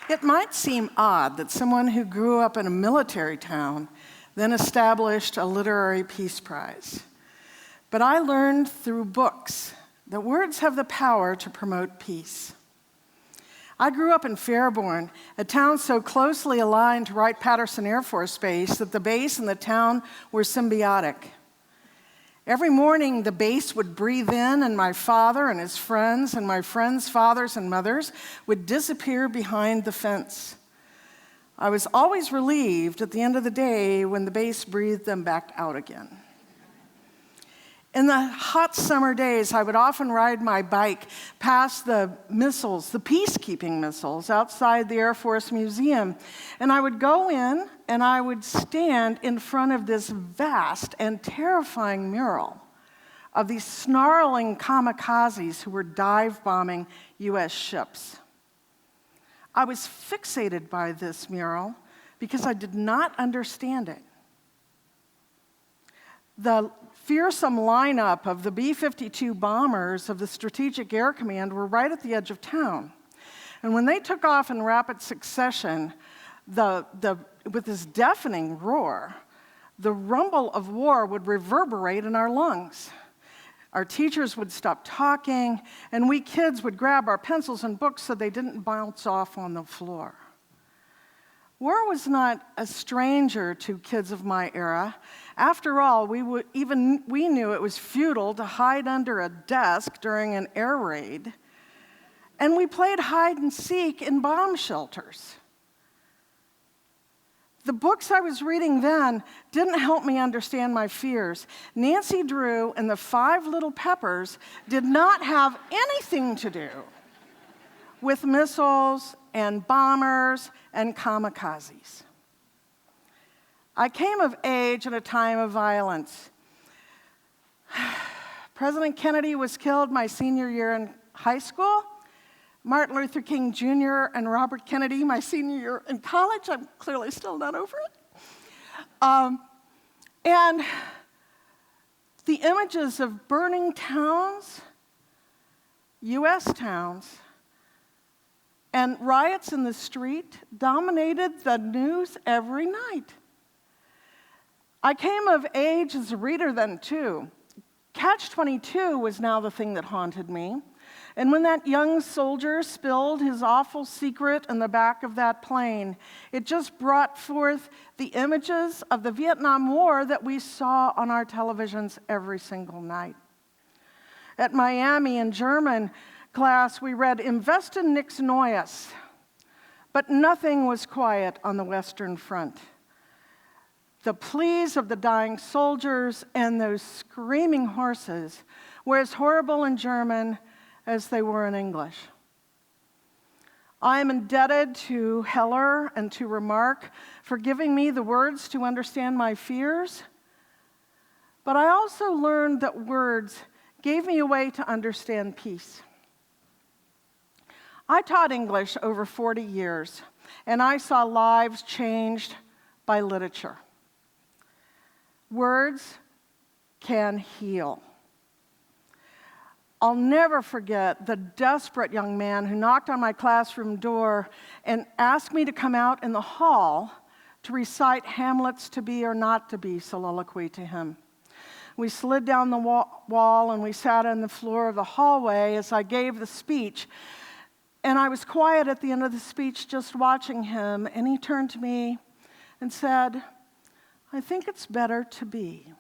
It might seem odd that someone who grew up in a military town then established a literary peace prize. But I learned through books that words have the power to promote peace. I grew up in Fairborn, a town so closely aligned to Wright-Patterson Air Force Base that the base and the town were symbiotic. Every morning, the base would breathe in, and my father and his friends and my friends' fathers and mothers would disappear behind the fence. I was always relieved at the end of the day when the base breathed them back out again. In the hot summer days, I would often ride my bike past the missiles, the peacekeeping missiles, outside the Air Force Museum. And I would go in and I would stand in front of this vast and terrifying mural of these snarling kamikazes who were dive bombing U.S. ships. I was fixated by this mural because I did not understand it. The fearsome lineup of the B-52 bombers of the Strategic Air Command were right at the edge of town. And when they took off in rapid succession, with this deafening roar, the rumble of war would reverberate in our lungs. Our teachers would stop talking, and we kids would grab our pencils and books so they didn't bounce off on the floor. War was not a stranger to kids of my era. After all, we knew it was futile to hide under a desk during an air raid, and we played hide and seek in bomb shelters. The books I was reading then didn't help me understand my fears. Nancy Drew and the Five Little Peppers did not have anything to do with missiles and bombers and kamikazes. I came of age at a time of violence. President Kennedy was killed my senior year in high school. Martin Luther King Jr. and Robert Kennedy my senior year in college. I'm clearly still not over it. And the images of burning towns, U.S. towns, and riots in the street dominated the news every night. I came of age as a reader then, too. Catch-22 was now the thing that haunted me. And when that young soldier spilled his awful secret in the back of that plane, it just brought forth the images of the Vietnam War that we saw on our televisions every single night. At Miami in German class, we read Im Westen nichts Neues, but nothing was quiet on the Western Front. The pleas of the dying soldiers and those screaming horses were as horrible in German as they were in English. I am indebted to Heller and to Remarque for giving me the words to understand my fears, but I also learned that words gave me a way to understand peace. I taught English over 40 years, and I saw lives changed by literature. Words can heal. I'll never forget the desperate young man who knocked on my classroom door and asked me to come out in the hall to recite Hamlet's To Be or Not to Be soliloquy to him. We slid down the wall and we sat on the floor of the hallway as I gave the speech. And I was quiet at the end of the speech just watching him, and he turned to me and said, "I think it's better to be."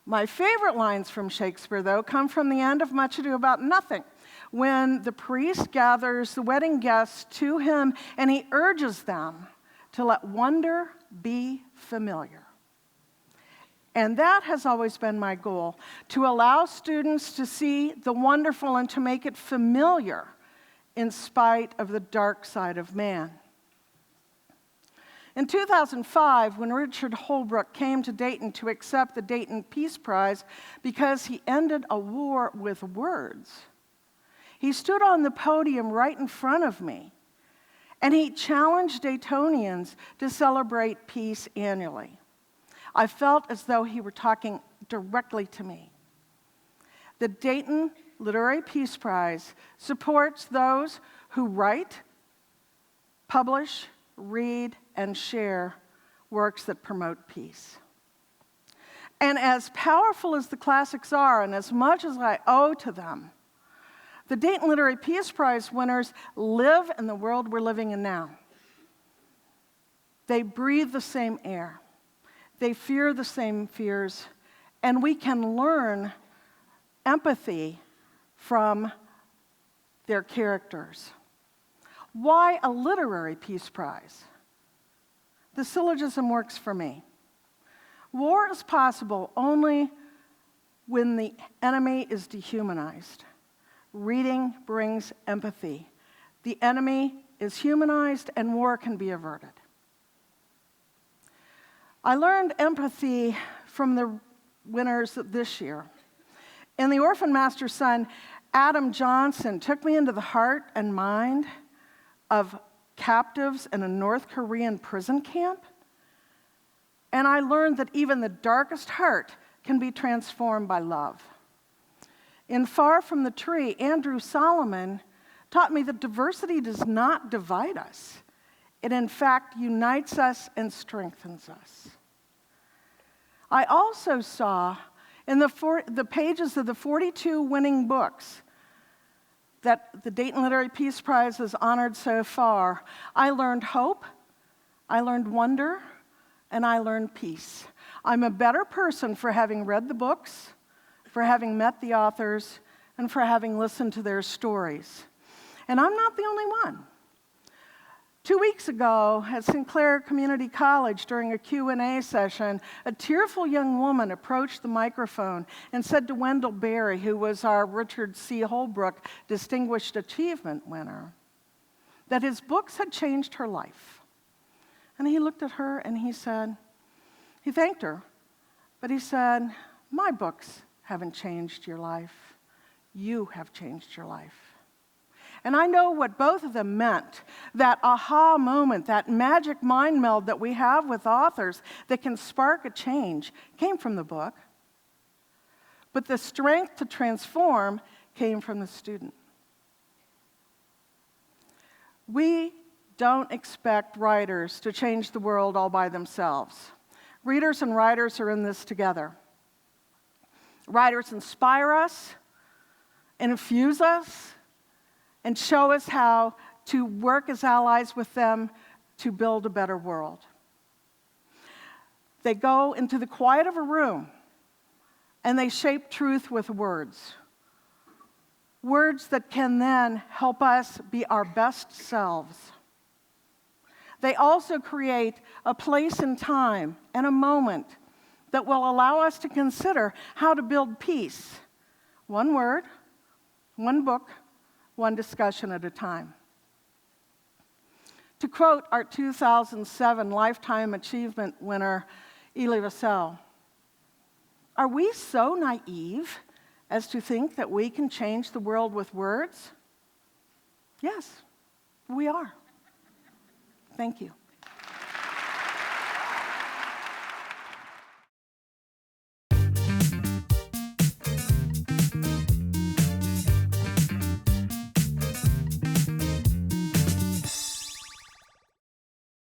My favorite lines from Shakespeare, though, come from the end of Much Ado About Nothing, when the priest gathers the wedding guests to him and he urges them to let wonder be familiar. And that has always been my goal, to allow students to see the wonderful and to make it familiar in spite of the dark side of man. In 2005, when Richard Holbrooke came to Dayton to accept the Dayton Peace Prize because he ended a war with words, he stood on the podium right in front of me, and he challenged Daytonians to celebrate peace annually. I felt as though he were talking directly to me. The Dayton Literary Peace Prize supports those who write, publish, read, and share works that promote peace. And as powerful as the classics are, and as much as I owe to them, the Dayton Literary Peace Prize winners live in the world we're living in now. They breathe the same air. They fear the same fears. And we can learn empathy from their characters. Why a literary peace prize? The syllogism works for me. War is possible only when the enemy is dehumanized. Reading brings empathy. The enemy is humanized and war can be averted. I learned empathy from the winners this year. In The Orphan Master's Son, Adam Johnson took me into the heart and mind of captives in a North Korean prison camp, and I learned that even the darkest heart can be transformed by love. In Far from the Tree, Andrew Solomon taught me that diversity does not divide us. It, in fact, unites us and strengthens us. I also saw in the pages of the 42 winning books that the Dayton Literary Peace Prize has honored so far, I learned hope, I learned wonder, and I learned peace. I'm a better person for having read the books, for having met the authors, and for having listened to their stories. And I'm not the only one. 2 weeks ago at Sinclair Community College during a Q&A session, a tearful young woman approached the microphone and said to Wendell Berry, who was our Richard C. Holbrook Distinguished Achievement winner, that his books had changed her life. And he looked at her and he thanked her, but he said, "My books haven't changed your life. You have changed your life." And I know what both of them meant. That aha moment, that magic mind meld that we have with authors that can spark a change came from the book. But the strength to transform came from the student. We don't expect writers to change the world all by themselves. Readers and writers are in this together. Writers inspire us, and infuse us, and show us how to work as allies with them to build a better world. They go into the quiet of a room, and they shape truth with words. Words that can then help us be our best selves. They also create a place and time and a moment that will allow us to consider how to build peace. One word, one book, one discussion at a time. To quote our 2007 Lifetime Achievement winner, Elie Wiesel, "Are we so naive as to think that we can change the world with words?" Yes, we are. Thank you.